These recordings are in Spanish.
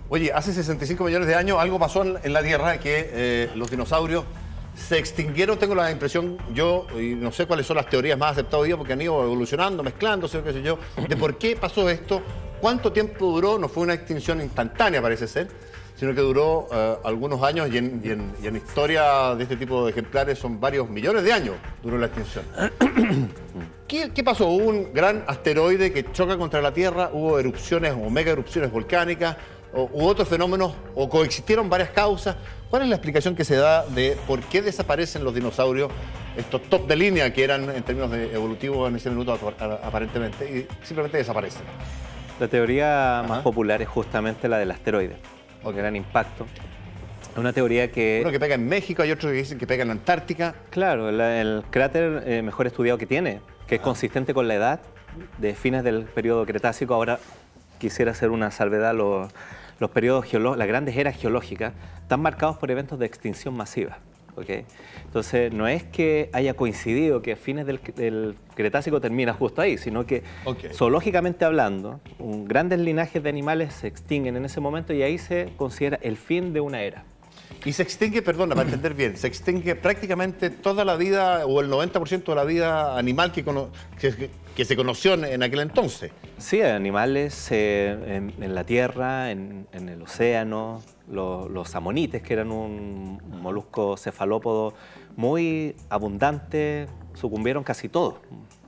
Oye, hace 65 millones de años algo pasó en la Tierra que los dinosaurios se extinguieron, tengo la impresión yo, y no sé cuáles son las teorías más aceptadas hoy día, porque han ido evolucionando, mezclándose, qué sé yo, de por qué pasó esto, cuánto tiempo duró. No fue una extinción instantánea, parece ser, sino que duró algunos años y en historia de este tipo de ejemplares son varios millones de años duró la extinción. ¿Qué pasó? Hubo un gran asteroide que choca contra la Tierra, hubo erupciones o mega erupciones volcánicas, u otros fenómenos, o coexistieron varias causas. ¿Cuál es la explicación que se da de por qué desaparecen los dinosaurios, estos top de línea que eran en términos de evolutivos en ese minuto aparentemente, y simplemente desaparecen? La teoría más popular es justamente la del asteroide, o gran impacto. Es una teoría que... Uno que pega en México, hay otros que dicen que pega en la Antártica. Claro, el cráter mejor estudiado que tiene, que es consistente con la edad de fines del periodo Cretácico. Ahora quisiera hacer una salvedad: los periodos geológicos, las grandes eras geológicas, están marcados por eventos de extinción masiva. ¿Okay? Entonces, no es que haya coincidido que a fines del Cretácico termina justo ahí, sino que zoológicamente hablando, grandes linajes de animales se extinguen en ese momento y ahí se considera el fin de una era. Y se extingue, perdona, para entender bien, se extingue prácticamente toda la vida, o el 90% de la vida animal que se conoció en aquel entonces. Sí, animales en la tierra, en el océano. Los amonites, que eran un molusco cefalópodo muy abundante, sucumbieron casi todos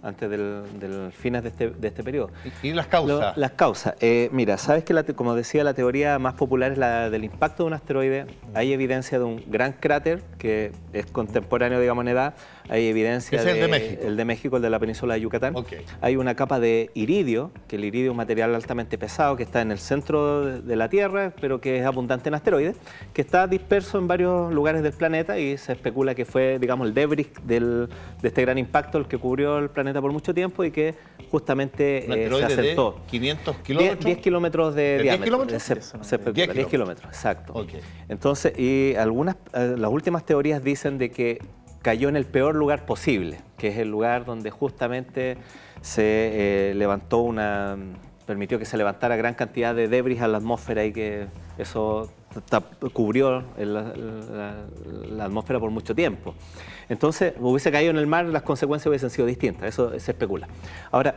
antes del fines de este periodo. ¿Y las causas? Las causas. Mira, sabes que, como decía, la teoría más popular es la del impacto de un asteroide. Hay evidencia de un gran cráter que es contemporáneo, digamos, en edad. Hay evidencia ¿Es el de México? El de México, el de la península de Yucatán. Hay una capa de iridio, que el iridio es un material altamente pesado que está en el centro de la Tierra, pero que es abundante en asteroides, que está disperso en varios lugares del planeta y se especula que fue, digamos, el debris de este gran impacto el que cubrió el planeta por mucho tiempo y que justamente se asentó. De 500 kilómetros. 10 kilómetros de diámetro. 10 kilómetros? 10 kilómetros, exacto. Entonces, y las últimas teorías dicen de que cayó en el peor lugar posible, que es el lugar donde justamente se permitió que se levantara gran cantidad de debris a la atmósfera y que eso cubrió la atmósfera por mucho tiempo. Entonces, hubiese caído en el mar, las consecuencias hubiesen sido distintas, eso se especula. Ahora,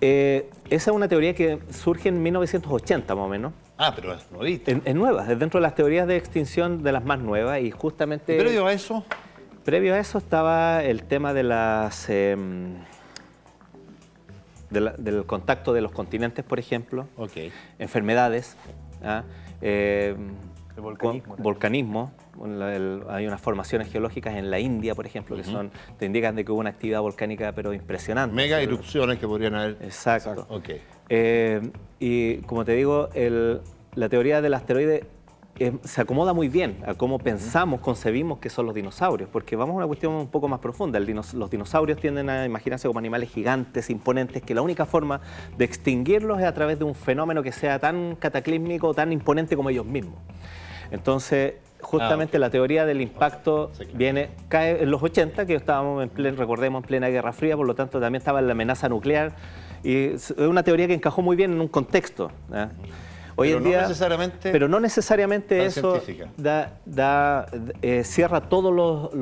esa es una teoría que surge en 1980 más o menos. Ah, pero es nuevita. Es nueva, es dentro de las teorías de extinción de las más nuevas y justamente... ¿Y previo a eso? Previo a eso estaba el tema de del contacto de los continentes, por ejemplo, enfermedades, volcanismo. Hay unas formaciones geológicas en la India, por ejemplo, que te indican de que hubo una actividad volcánica pero impresionante. Mega erupciones que podrían haber. Exacto. Y como te digo, la teoría del asteroide se acomoda muy bien a cómo pensamos, concebimos que son los dinosaurios, porque vamos a una cuestión un poco más profunda. Los dinosaurios tienden a imaginarse como animales gigantes, imponentes, que la única forma de extinguirlos es a través de un fenómeno que sea tan cataclísmico, tan imponente como ellos mismos. Entonces, justamente la teoría del impacto cae en los 80, que estábamos recordemos, en plena Guerra Fría, por lo tanto también estaba la amenaza nuclear, y es una teoría que encajó muy bien en un contexto. Hoy en día, pero no necesariamente eso cierra todas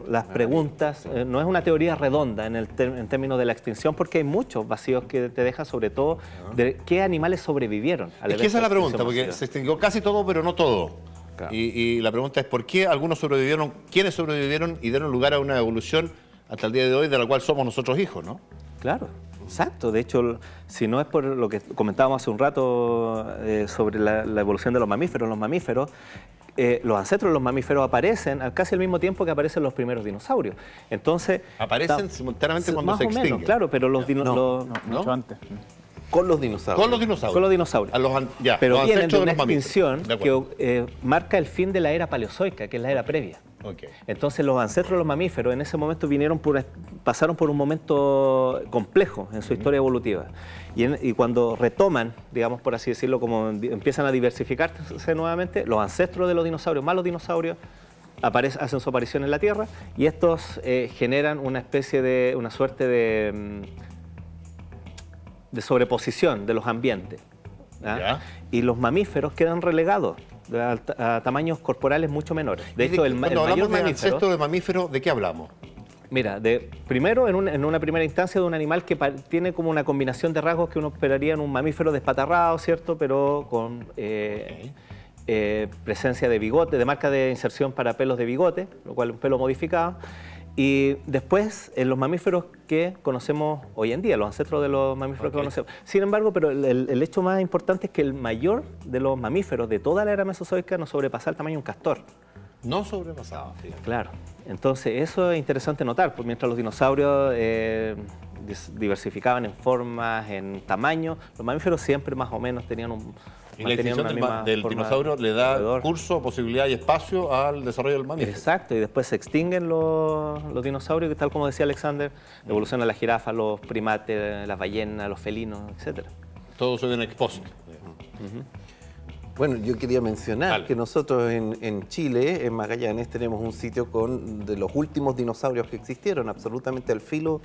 las preguntas. No es una teoría redonda en términos de la extinción, porque hay muchos vacíos que te deja, sobre todo de qué animales sobrevivieron. Es que esa es la pregunta, porque se extinguió casi todo, pero no todo. Claro. Y la pregunta es por qué algunos sobrevivieron, quiénes sobrevivieron y dieron lugar a una evolución hasta el día de hoy de la cual somos nosotros hijos, ¿no? Claro. Exacto, de hecho, si no es por lo que comentábamos hace un rato sobre la evolución de los mamíferos, los ancestros de los mamíferos aparecen casi al mismo tiempo que aparecen los primeros dinosaurios. Entonces, aparecen simultáneamente cuando se extinguen. Menos, claro, pero los dinosaurios... mucho antes. Con los dinosaurios. Con los dinosaurios. Con los dinosaurios. Pero vienen de una extinción que marca el fin de la era paleozoica, que es la era previa. Entonces los ancestros de los mamíferos en ese momento pasaron por un momento complejo en su historia evolutiva. Y cuando retoman, digamos por así decirlo, como empiezan a diversificarse nuevamente, los ancestros de los dinosaurios, más los dinosaurios, hacen su aparición en la Tierra y estos generan una suerte de sobreposición de los ambientes. Ya. Y los mamíferos quedan relegados a tamaños corporales mucho menores. De hecho, el cuando mayor hablamos de mamífero... ancestro de mamíferos, ¿de qué hablamos? Mira, primero, en una primera instancia, de un animal que tiene como una combinación de rasgos que uno esperaría en un mamífero despatarrado, ¿cierto? Pero con presencia de bigote, de marca de inserción para pelos de bigote, lo cual es un pelo modificado. Y después, en los mamíferos que conocemos hoy en día, los ancestros de los mamíferos que conocemos. Sin embargo, pero el hecho más importante es que el mayor de los mamíferos de toda la era mesozoica no sobrepasa el tamaño de un castor. No sobrepasaba, fíjate. Claro. Entonces, eso es interesante notar, porque mientras los dinosaurios diversificaban en formas, en tamaño, los mamíferos siempre más o menos tenían un... Y la extinción del dinosaurio le da curso, posibilidad y espacio al desarrollo del mamífero. Exacto, y después se extinguen los dinosaurios, que tal como decía Alexander, evoluciona la jirafa, los primates, las ballenas, los felinos, etc. Todo se viene expuesto. Bueno, yo quería mencionar que nosotros en Chile, en Magallanes, tenemos un sitio de los últimos dinosaurios que existieron, absolutamente al filo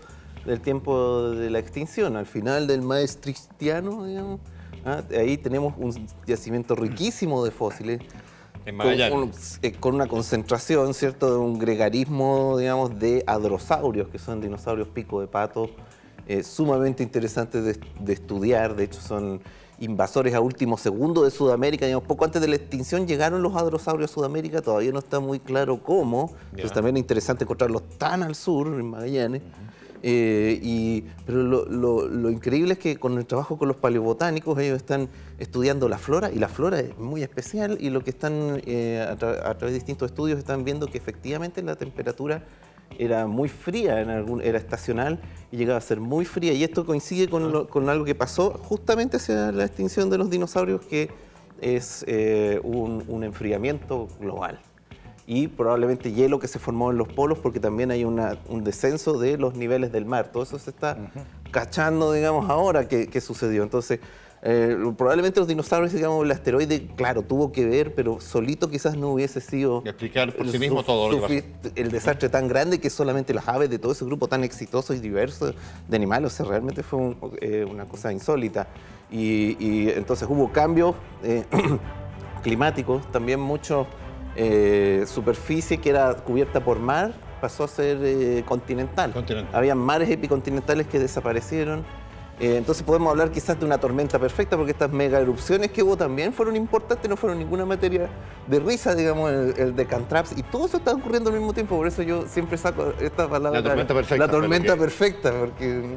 del tiempo de la extinción, al final del Maastrichtiano, digamos. Ahí tenemos un yacimiento riquísimo de fósiles, en Magallanes, con una concentración, ¿cierto?, de un gregarismo, digamos, de hadrosaurios, que son dinosaurios pico de pato, sumamente interesantes de estudiar. De hecho, son invasores a último segundo de Sudamérica. Digamos, poco antes de la extinción llegaron los hadrosaurios a Sudamérica, todavía no está muy claro cómo. Entonces también es interesante encontrarlos tan al sur, en Magallanes. Pero lo increíble es que con el trabajo con los paleobotánicos ellos están estudiando la flora, y la flora es muy especial, y lo que están a través de distintos estudios están viendo que efectivamente la temperatura era muy fría, era estacional y llegaba a ser muy fría, y esto coincide con algo que pasó justamente hacia la extinción de los dinosaurios, que es un enfriamiento global. Y probablemente hielo que se formó en los polos, porque también hay un descenso de los niveles del mar. Todo eso se está cachando, digamos, ahora que sucedió. Entonces, probablemente los dinosaurios, digamos, el asteroide, claro, tuvo que ver, pero solito quizás no hubiese sido... Y explicar por sí mismo todo lo que pasó. El desastre tan grande que solamente las aves de todo ese grupo tan exitoso y diverso de animales. O sea, realmente fue una cosa insólita. Y entonces hubo cambios climáticos, también mucho... superficie que era cubierta por mar pasó a ser continental. Habían mares epicontinentales que desaparecieron. Entonces podemos hablar quizás de una tormenta perfecta, porque estas mega erupciones que hubo también fueron importantes, no fueron ninguna materia de risa, digamos, el de Cantraps, y todo eso está ocurriendo al mismo tiempo. Por eso yo siempre saco esta palabra. La tormenta perfecta. La tormenta perfecta, porque...